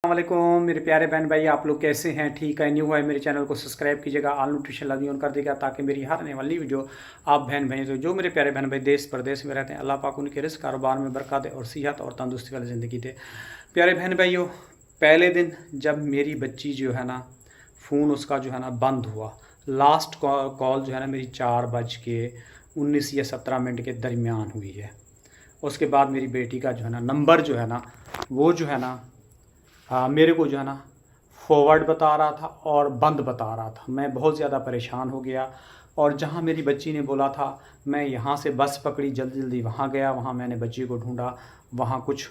वालेकुम मेरे प्यारे बहन भाई, आप लोग कैसे हैं? ठीक है? न्यू है मेरे चैनल को सब्सक्राइब कीजिएगा, ऑल नोटिफिकेशन लगी ऑन कर देगा ताकि मेरी हर आने वाली वीडियो आप बहन भाई तो जो मेरे प्यारे बहन भाई देश प्रदेश में रहते हैं, अल्लाह पाक उनके रिस्क कारोबार में बरकत दे और सेहत और तंदुरुस्ती वाली ज़िंदगी दे। प्यारे बहन भाइयों, पहले दिन जब मेरी बच्ची जो है ना, फ़ोन उसका जो है ना बंद हुआ, लास्ट कॉल जो है ना मेरी 4:19 या 17 मिनट के दरमियान हुई है। उसके बाद मेरी बेटी का जो है ना नंबर जो है ना, वो जो है ना मेरे को जो है ना फॉरवर्ड बता रहा था और बंद बता रहा था। मैं बहुत ज़्यादा परेशान हो गया और जहाँ मेरी बच्ची ने बोला था, मैं यहाँ से बस पकड़ी, जल्दी जल्दी वहाँ गया। वहाँ मैंने बच्ची को ढूंढा, वहाँ कुछ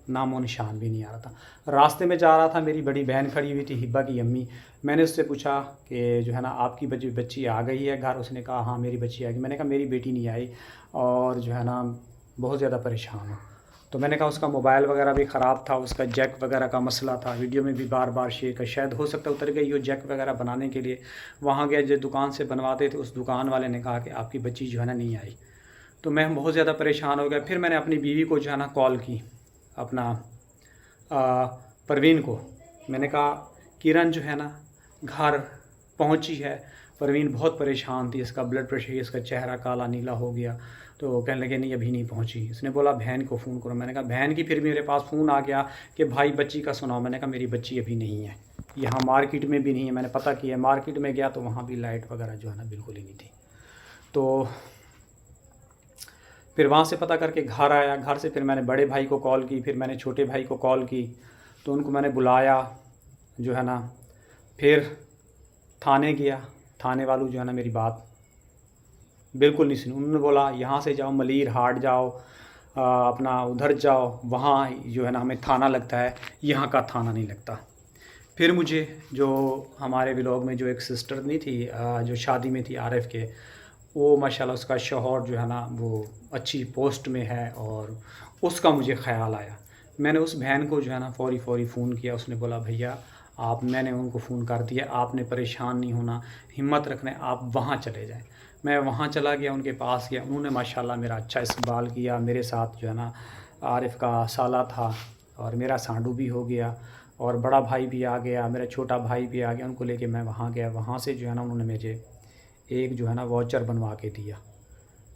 नामो निशान भी नहीं आ रहा था। रास्ते में जा रहा था, मेरी बड़ी बहन खड़ी हुई थी, हिब्बा की अम्मी। मैंने उससे पूछा कि जो है ना आपकी बच्ची आ गई है घर? उसने कहा हाँ मेरी बच्ची आ गई। मैंने कहा मेरी बेटी नहीं आई और जो है ना बहुत ज़्यादा परेशान हूँ। तो मैंने कहा उसका मोबाइल वगैरह भी ख़राब था, उसका जैक वगैरह का मसला था। वीडियो में भी बार बार शेयर कर, शायद हो सकता है उतर गई हो जैक वगैरह बनाने के लिए। वहाँ गया, जो दुकान से बनवाते थे उस दुकान वाले ने कहा कि आपकी बच्ची जो है ना नहीं आई। तो मैं बहुत ज़्यादा परेशान हो गया। फिर मैंने अपनी बीवी को जो है ना कॉल की, अपना परवीन को। मैंने कहा किरण जो है ना घर पहुंची है। परवीन बहुत परेशान थी, इसका ब्लड प्रेशर, इसका चेहरा काला नीला हो गया। तो कहने लगे नहीं अभी नहीं पहुंची। इसने बोला बहन को फ़ोन करो। मैंने कहा बहन की, फिर मेरे पास फ़ोन आ गया कि भाई बच्ची का सुनाओ। मैंने कहा मेरी बच्ची अभी नहीं है, यहाँ मार्केट में भी नहीं है। मैंने पता किया, मार्केट में गया तो वहाँ भी लाइट वगैरह जो है ना बिल्कुल ही नहीं थी। तो फिर वहाँ से पता करके घर आया। घर से फिर मैंने बड़े भाई को कॉल की, फिर मैंने छोटे भाई को कॉल की। तो उनको मैंने बुलाया जो है ना। फिर थाने गया। थाने वालों जो है ना मेरी बात बिल्कुल नहीं सुनी। उन्होंने बोला यहाँ से जाओ, मलीर हाट जाओ, अपना उधर जाओ, वहाँ जो है ना हमें थाना लगता है, यहाँ का थाना नहीं लगता। फिर मुझे जो हमारे व्लॉग में जो एक सिस्टर नहीं थी, जो शादी में थी आरिफ के, वो माशाल्लाह उसका शौहर जो है ना वो अच्छी पोस्ट में है, और उसका मुझे ख़्याल आया। मैंने उस बहन को जो है ना फ़ौरी फ़ोन किया। उसने बोला भैया आप, मैंने उनको फ़ोन कर दिया, आपने परेशान नहीं होना, हिम्मत रखना है, आप वहाँ चले जाएं। मैं वहाँ चला गया, उनके पास गया। उन्होंने माशाल्लाह मेरा अच्छा इस्तकबाल किया। मेरे साथ जो है ना आरिफ का साला था और मेरा सांडू भी हो गया, और बड़ा भाई भी आ गया, मेरा छोटा भाई भी आ गया। उनको लेके मैं वहाँ गया। वहाँ से जो है ना उन्होंने मुझे एक जो है ना वाउचर बनवा के दिया,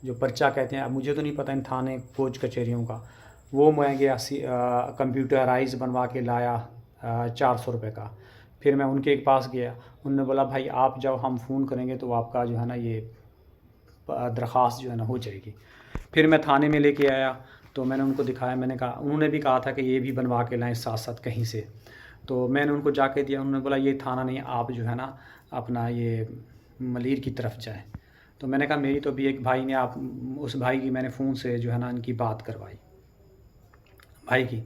जो पर्चा कहते हैं। अब मुझे तो नहीं पता इन थाने कोच कचहरियों का। वो मैं गया कंप्यूटराइज बनवा के लाया 400 रुपये का। फिर मैं उनके पास गया, उन्होंने बोला भाई आप जाओ, हम फ़ोन करेंगे तो आपका जो है ना ये दरख्वास्त जो है ना हो जाएगी। फिर मैं थाने में लेके आया तो मैंने उनको दिखाया। मैंने कहा, उन्होंने भी कहा था कि ये भी बनवा के लाएं साथ साथ कहीं से। तो मैंने उनको जाके दिया। उन्होंने बोला ये थाना नहीं, आप जो है ना अपना ये मलीर की तरफ जाएं। तो मैंने कहा मेरी तो भी एक भाई ने, आप उस भाई की मैंने फ़ोन से जो है ना इनकी बात करवाई, भाई की।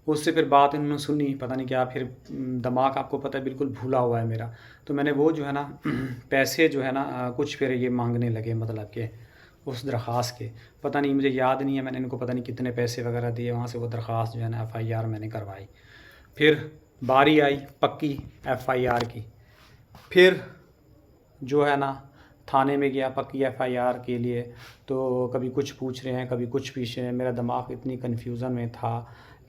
उससे फिर बात इन्होंने सुनी, पता नहीं क्या। फिर दिमाग आपको पता है बिल्कुल भूला हुआ है मेरा। तो मैंने वो जो है ना पैसे जो है ना कुछ फिर ये मांगने लगे, मतलब कि उस दरख्वास्त के, पता नहीं मुझे याद नहीं है मैंने इनको पता नहीं कितने पैसे वगैरह दिए। वहाँ से वो दरख्वास्त जो है ना FIR मैंने करवाई। फिर बारी आई पक्की FIR की। फिर जो है ना थाने में गया पक्की FIR के लिए। तो कभी कुछ पूछ रहे हैं, कभी कुछ पूछ रहे हैं। मेरा दिमाग इतनी कन्फ्यूज़न में था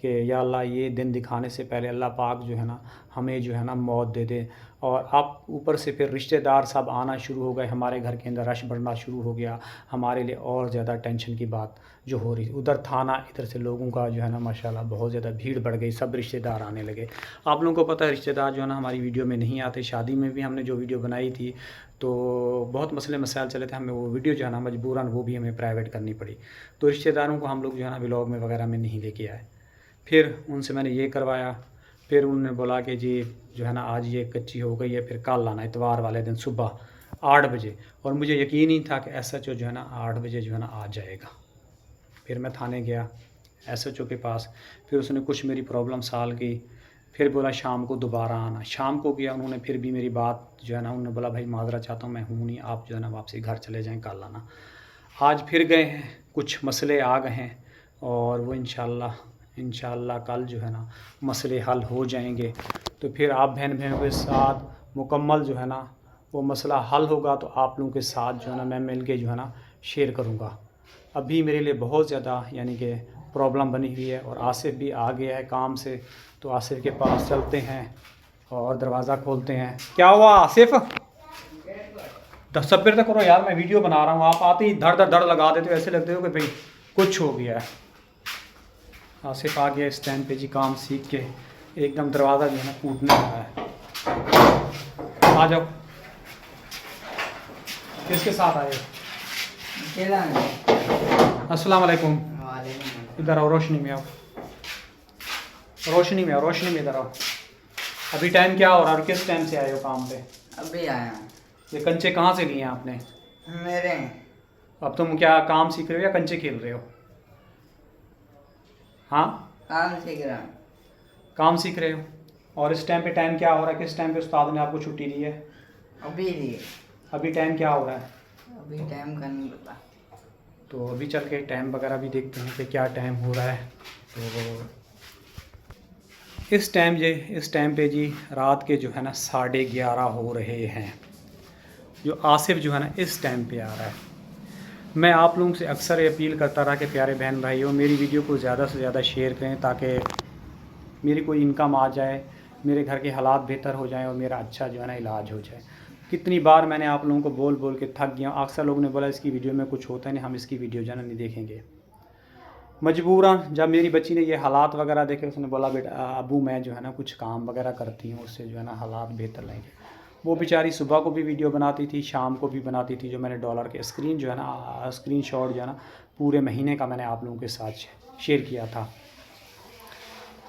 कि या अल्लाह ये दिन दिखाने से पहले अल्लाह पाक जो है ना हमें जो है ना मौत दे दे। और अब ऊपर से फिर रिश्तेदार सब आना शुरू हो गए, हमारे घर के अंदर रश बढ़ना शुरू हो गया। हमारे लिए और ज़्यादा टेंशन की बात जो हो रही, उधर थाना, इधर से लोगों का जो है ना माशाल्लाह बहुत ज़्यादा भीड़ बढ़ गई, सब रिश्तेदार आने लगे। आप लोगों को पता है रिश्तेदार जो है ना हमारी वीडियो में नहीं आते। शादी में भी हमने जो वीडियो बनाई थी तो बहुत मसले मसाइल चले थे, हमें वो वीडियो जो है ना मजबूरन वो भी हमें प्राइवेट करनी पड़ी। तो रिश्तेदारों को हम लोग जो है ना व्लॉग में वगैरह में नहीं लेके आए। फिर उनसे मैंने ये करवाया। फिर उन्होंने बोला कि जी जो है ना आज ये कच्ची हो गई है, फिर कल आना, इतवार वाले दिन सुबह 8 बजे। और मुझे यकीन ही था कि SHO जो है ना 8 बजे जो है ना आ जाएगा। फिर मैं थाने गया SHO के पास। फिर उसने कुछ मेरी प्रॉब्लम सॉल्व की। फिर बोला शाम को दोबारा आना। शाम को गया, उन्होंने फिर भी मेरी बात जो है ना, उन्होंने बोला भाई माजरा चाहता हूँ, मैं हूँ नहीं, आप जो है ना वापसी घर चले जाएँ, कल आना। आज फिर गए हैं, कुछ मसले आ गए हैं और वो इंशाल्लाह कल जो है ना मसले हल हो जाएंगे। तो फिर आप बहन बहनों के साथ मुकम्मल जो है ना वो मसला हल होगा तो आप लोगों के साथ जो है ना मैं मिल के जो है ना शेयर करूँगा। अभी मेरे लिए बहुत ज़्यादा यानी कि प्रॉब्लम बनी हुई है। और आसिफ भी आ गया है काम से, तो आसिफ के पास चलते हैं और दरवाज़ा खोलते हैं। क्या हुआ आसिफ? 10 तक करो यार, मैं वीडियो बना रहा हूँ। आप आते ही धड़ धड़ धड़ लगा देते हो, ऐसे लगते हो कि भाई कुछ हो गया है। आसिफ आ गया इस टाइम पे जी, काम सीख के एकदम दरवाज़ा जो है ना टूटने लगा है। आ जाओ। किसके साथ आए? अस्सलाम वालेकुम। इधर आओ, रोशनी में आओ, रोशनी में आओ, रोशनी में इधर आओ। अभी टाइम क्या हो रहा है और किस टाइम से आए हो काम पे? अभी आया। ये कंचे कहाँ से लिए हैं आपने? मेरे। अब तुम क्या काम सीख रहे हो या कंचे खेल रहे हो? हाँ, काम सीख रहा हूँ। काम सीख रहे हो। और इस टाइम पे टाइम क्या हो रहा है? किस टाइम पे उस्ताद ने आपको छुट्टी दी है? अभी लिए। अभी टाइम क्या हो रहा है? अभी टाइम का नहीं पता। तो अभी चल के टाइम वगैरह भी देखते हैं कि क्या टाइम हो रहा है। तो इस टाइम पे जी रात के जो है ना 11:30 हो रहे हैं। जो आसिफ जो है ना इस टाइम पे आ रहा है। मैं आप लोगों से अक्सर अपील करता रहा कि प्यारे बहन भाइयों, मेरी वीडियो को ज़्यादा से ज़्यादा शेयर करें ताकि मेरी कोई इनकम आ जाए, मेरे घर के हालात बेहतर हो जाएं और मेरा अच्छा जो है ना इलाज हो जाए। कितनी बार मैंने आप लोगों को बोल बोल के थक गया। अक्सर लोगों ने बोला इसकी वीडियो में कुछ होता नहीं, हम इसकी वीडियो जो है ना नहीं देखेंगे। मजबूरन जब मेरी बच्ची ने ये हालात वगैरह देखे, उसने बोला बेटा अबू मैं जो है ना कुछ काम वगैरह करती हूँ, उससे जो है ना हालात बेहतर लेंगे। वो बेचारी सुबह को भी वीडियो बनाती थी, शाम को भी बनाती थी। जो मैंने डॉलर के स्क्रीन जो है ना स्क्रीनशॉट जो है ना पूरे महीने का मैंने आप लोगों के साथ शेयर किया था।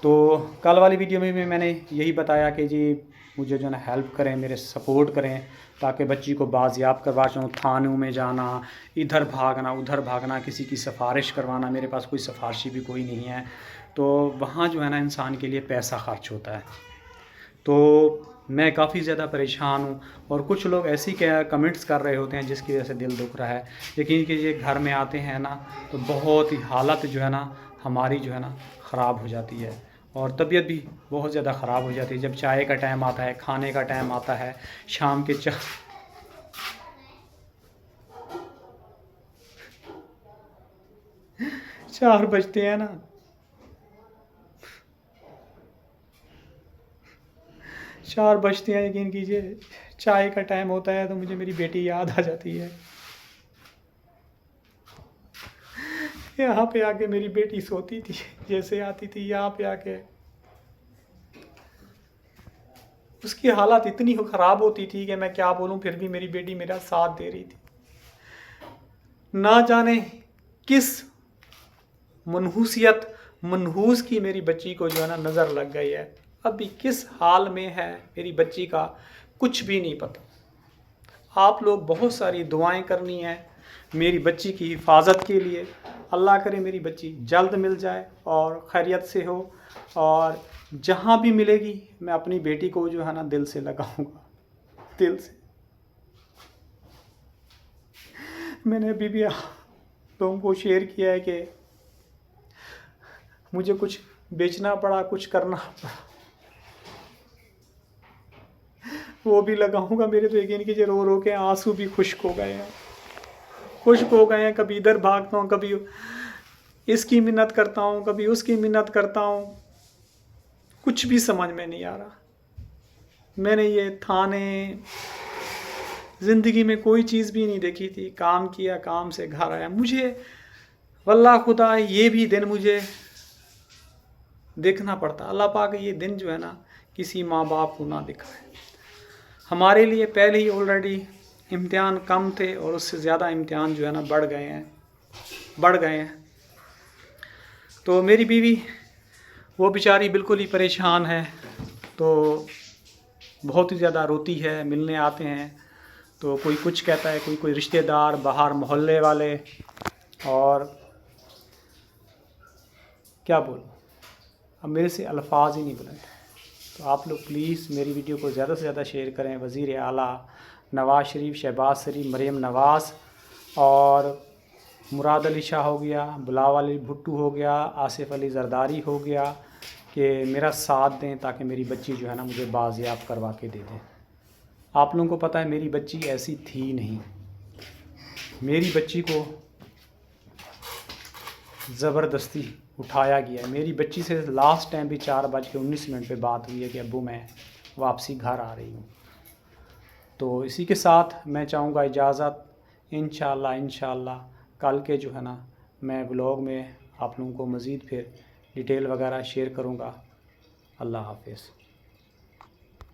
तो कल वाली वीडियो में भी मैंने यही बताया कि जी मुझे जो है ना हेल्प करें, मेरे सपोर्ट करें ताकि बच्ची को बाजियाब करवा सकूँ। थानों में जाना, इधर भागना उधर भागना, किसी की सिफारिश करवाना, मेरे पास कोई सिफारिशी भी कोई नहीं है। तो वहाँ जो है ना इंसान के लिए पैसा खर्च होता है। तो मैं काफ़ी ज़्यादा परेशान हूँ और कुछ लोग ऐसी क्या कमेंट्स कर रहे होते हैं जिसकी वजह से दिल दुख रहा है। लेकिन कि ये घर में आते हैं ना तो बहुत ही हालत जो है ना हमारी जो है ना ख़राब हो जाती है और तबीयत भी बहुत ज़्यादा ख़राब हो जाती है। जब चाय का टाइम आता है, खाने का टाइम आता है, शाम के 4 बजते हैं ना, 4 बजते हैं, यकीन कीजिए चाय का टाइम होता है तो मुझे मेरी बेटी याद आ जाती है। यहाँ पे आके मेरी बेटी सोती थी, जैसे आती थी यहाँ पे आके उसकी हालत इतनी ख़राब होती थी कि मैं क्या बोलूँ। फिर भी मेरी बेटी मेरा साथ दे रही थी। ना जाने किस मनहूस की मेरी बच्ची को जो है ना नज़र लग गई है। अभी किस हाल में है मेरी बच्ची का कुछ भी नहीं पता। आप लोग बहुत सारी दुआएं करनी है मेरी बच्ची की हिफाजत के लिए। अल्लाह करे मेरी बच्ची जल्द मिल जाए और खैरियत से हो, और जहाँ भी मिलेगी मैं अपनी बेटी को जो है ना दिल से लगाऊंगा, दिल से। मैंने अभी भी लोगों को शेयर किया है कि मुझे कुछ बेचना पड़ा, कुछ करना पड़ा, वो भी लगाऊंगा। मेरे तो यकीन कीजिए रो रो के आंसू भी खुश्क हो गए हैं, कभी इधर भागता हूँ, कभी इसकी मिन्नत करता हूँ, कभी उसकी मिन्नत करता हूँ, कुछ भी समझ में नहीं आ रहा। मैंने ये थाने ज़िंदगी में कोई चीज़ भी नहीं देखी थी। काम किया, काम से घर आया। मुझे वल्लाह खुदा ये भी दिन मुझे देखना पड़ता। अल्लाह पाक ये दिन जो है ना किसी माँ बाप को ना दिखाए। हमारे लिए पहले ही ऑलरेडी इम्तिहान कम थे और उससे ज़्यादा इम्तिहान जो है ना बढ़ गए हैं। तो मेरी बीवी वो बेचारी बिल्कुल ही परेशान है, तो बहुत ही ज़्यादा रोती है। मिलने आते हैं तो कोई कुछ कहता है, कोई रिश्तेदार, बाहर मोहल्ले वाले, और क्या बोलूँ, अब मेरे से अल्फाज ही नहीं बुलंद। तो आप लोग प्लीज़ मेरी वीडियो को ज़्यादा से ज़्यादा शेयर करें। वज़ीर आला नवाज़ शरीफ, शहबाज शरीफ, मरीम नवाज़ और मुराद अली शाह हो गया, बिलावल अली भुट्टो हो गया, आसिफ अली जरदारी हो गया कि मेरा साथ दें ताकि मेरी बच्ची जो है ना मुझे बाजियाब करवा के दे दें। आप लोगों को पता है मेरी बच्ची ऐसी थी नहीं। मेरी बच्ची को ज़बरदस्ती उठाया गया। मेरी बच्ची से लास्ट टाइम भी 4:19 पे बात हुई है कि अब्बू मैं वापसी घर आ रही हूँ। तो इसी के साथ मैं चाहूँगा इजाज़त। इंशाअल्लाह कल के जो है ना मैं व्लॉग में आप लोगों को मज़ीद फिर डिटेल वगैरह शेयर करूँगा। अल्लाह हाफ़िज़।